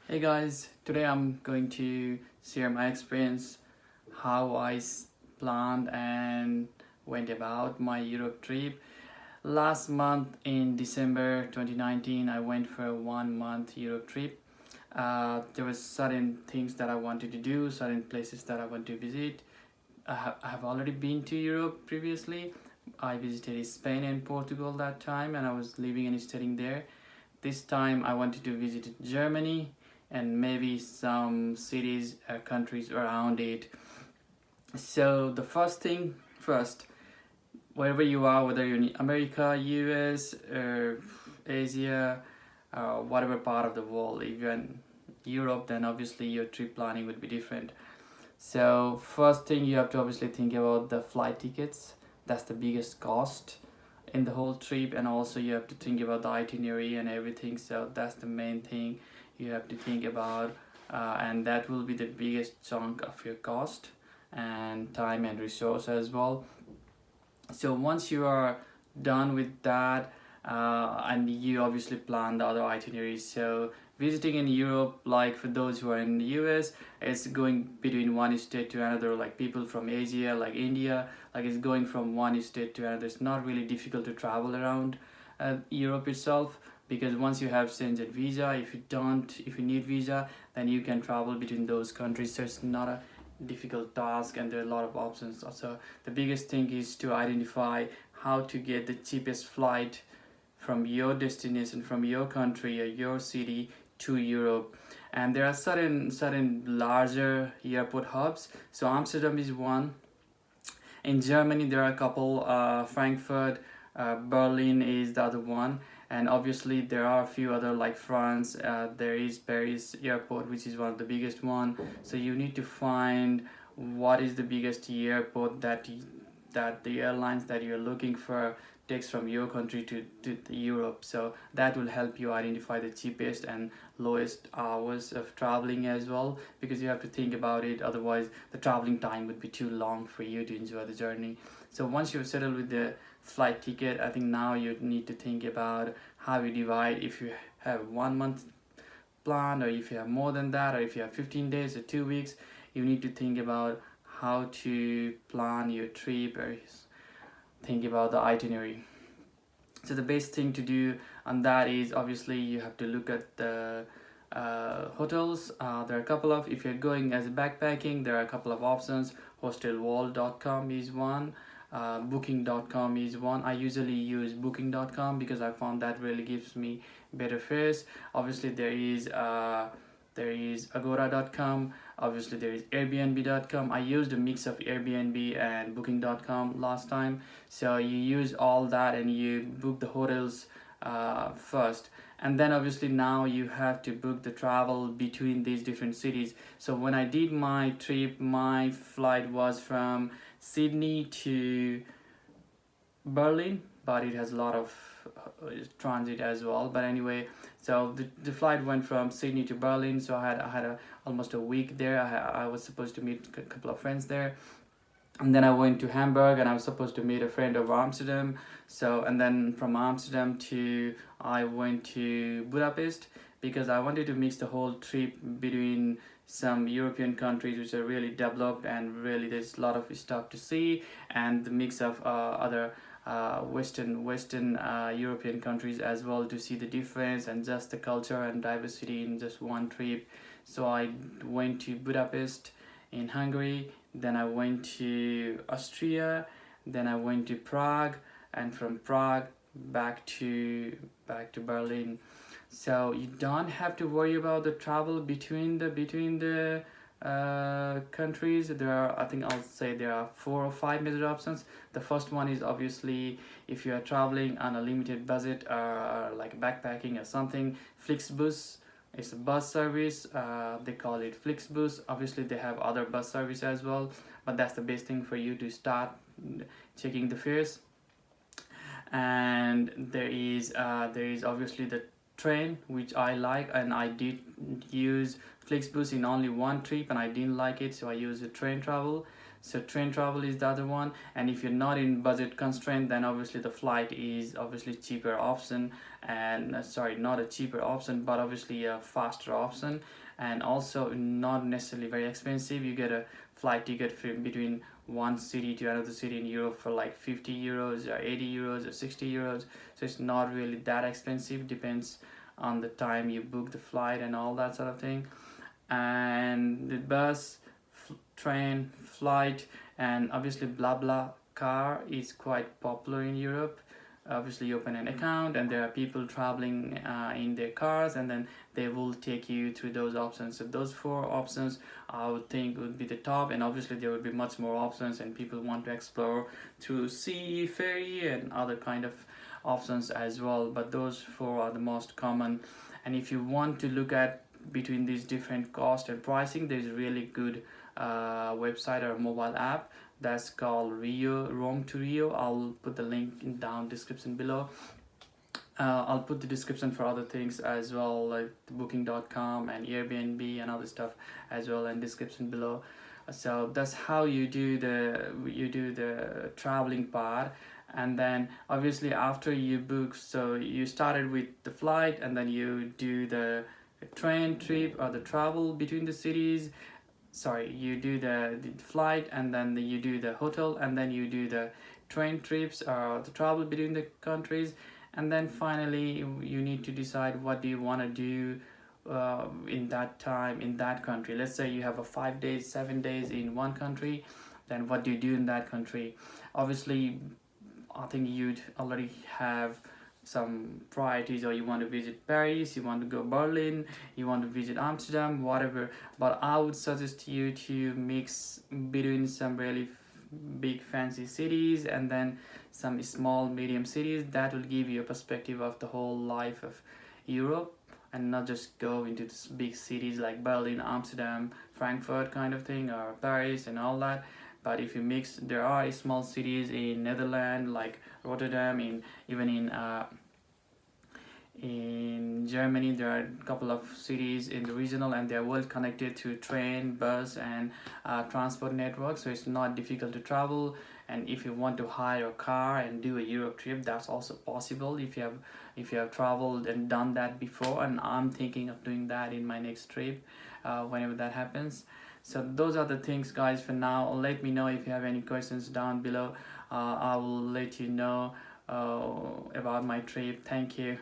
Hey guys, today I'm going to share my experience how planned and went about my Europe trip. Last month in December 2019, I went for a 1 month Europe trip. There was certain things that I wanted to do, certain places that I want to visit. I have already been to Europe previously. I visited Spain and Portugal that time, and I was living and studying there. This time I wanted to visit Germany and maybe some cities or countries around it. So the first thing first, wherever you are, whether you're in America, US, or Asia, whatever part of the world, if you're in Europe, then obviously your trip planning would be different. So first thing you have to obviously think about the flight tickets. That's the biggest cost in the whole trip, and also you have to think about the itinerary and everything. So that's the main thing you have to think about, and that will be the biggest chunk of your cost and time and resource as well. So once you are done with that, and you obviously plan the other itineraries. So visiting in Europe, like for those who are in the US, it's going between one state to another. Like people from Asia, like India, like it's going from one state to another. It's not really difficult to travel around Europe itself, because once you have Schengen visa, if you need visa, then you can travel between those countries. So it's not a difficult task, and there are a lot of options. Also, the biggest thing is to identify how to get the cheapest flight from your destination, from your country or your city to Europe. And there are certain larger airport hubs. So Amsterdam is one. In Germany, there are a couple. Frankfurt, Berlin is the other one, and obviously there are a few other like France. There is Paris airport, which is one of the biggest one. So you need to find what is the biggest airport that the airlines that you're looking for takes from your country to Europe. So that will help you identify the cheapest and lowest hours of traveling as well, because you have to think about it, otherwise the traveling time would be too long for you to enjoy the journey. So once you've settled with the flight ticket, I think now you need to think about how you divide, if you have 1 month plan, or if you have more than that, or if you have 15 days or 2 weeks. You need to think about how to plan your trip, or think about the itinerary. So the best thing to do on that is obviously you have to look at the hotels. There are a couple of, if you're going as a backpacking, there are a couple of options. Hostelworld.com is one. Booking.com is one. I usually use Booking.com because I found that really gives me better fares. Obviously there is Agora.com. Obviously there is Airbnb.com. I used a mix of Airbnb and Booking.com last time. So you use all that and you book the hotels first, and then obviously now you have to book the travel between these different cities. So when I did my trip, my flight was from Sydney to Berlin, but it has a lot of transit as well. But anyway, so the flight went from Sydney to Berlin. So I had almost a week there. I was supposed to meet a couple of friends there, and then I went to Hamburg, and I was supposed to meet a friend of Amsterdam. So and then from Amsterdam to I went to Budapest, because I wanted to mix the whole trip between some European countries which are really developed and really there's a lot of stuff to see, and the mix of other Western European countries as well, to see the difference and just the culture and diversity in just one trip. So I went to Budapest in Hungary, then I went to Austria, then I went to Prague, and from Prague back to Berlin. So you don't have to worry about the travel between the countries. There are, I think I'll say there are 4 or 5 major options. The first one is obviously if you are traveling on a limited budget, like backpacking or something, Flixbus. It's a bus service. They call it Flixbus. Obviously, they have other bus service as well, but that's the best thing for you to start checking the fares. And there is obviously the train, which I like, and I did use Flixbus in only one trip and I didn't like it, so I used the train travel. So train travel is the other one, and if you're not in budget constraint, then obviously the flight is obviously cheaper option, and sorry, not a cheaper option, but obviously a faster option, and also not necessarily very expensive. You get a flight ticket between one city to another city in Europe for like 50 euros or 80 euros or 60 euros. So it's not really that expensive, depends on the time you book the flight and all that sort of thing. And the bus, train, flight, and obviously BlaBla car is quite popular in Europe. Obviously you open an account and there are people traveling in their cars, and then they will take you through those options. So those four options I would think would be the top, and obviously there would be much more options and people want to explore through sea, ferry, and other kind of options as well, but those four are the most common. And if you want to look at between these different cost and pricing, there's a really good website or mobile app that's called Rio, Rome to Rio. I'll put the link in down description below. I'll put the description for other things as well, like booking.com and Airbnb and other stuff as well in description below. So that's how you do the traveling part. And then obviously after you book, so you started with the flight, and then you do the train trip or the travel between the cities. Sorry, you do the flight, and then you do the hotel, and then you do the train trips or the travel between the countries. And then finally you need to decide what do you want to do in that time in that country. Let's say you have a 5 days 7 days in one country, then what do you do in that country? Obviously I think you'd already have some priorities, or you want to visit Paris, you want to go Berlin, you want to visit Amsterdam, whatever. But I would suggest you to mix between some really big fancy cities and then some small medium cities. That will give you a perspective of the whole life of Europe, and not just go into this big cities like Berlin, Amsterdam, Frankfurt kind of thing, or Paris and all that. But if you mix, there are small cities in Netherlands like Rotterdam, even in Germany there are a couple of cities in the regional, and they are well connected to train, bus, and transport network, so it's not difficult to travel. And if you want to hire a car and do a Europe trip, that's also possible if you have traveled and done that before. And I'm thinking of doing that in my next trip whenever that happens. So those are the things, guys, for now. Let me know if you have any questions down below. I will let you know about my trip. Thank you.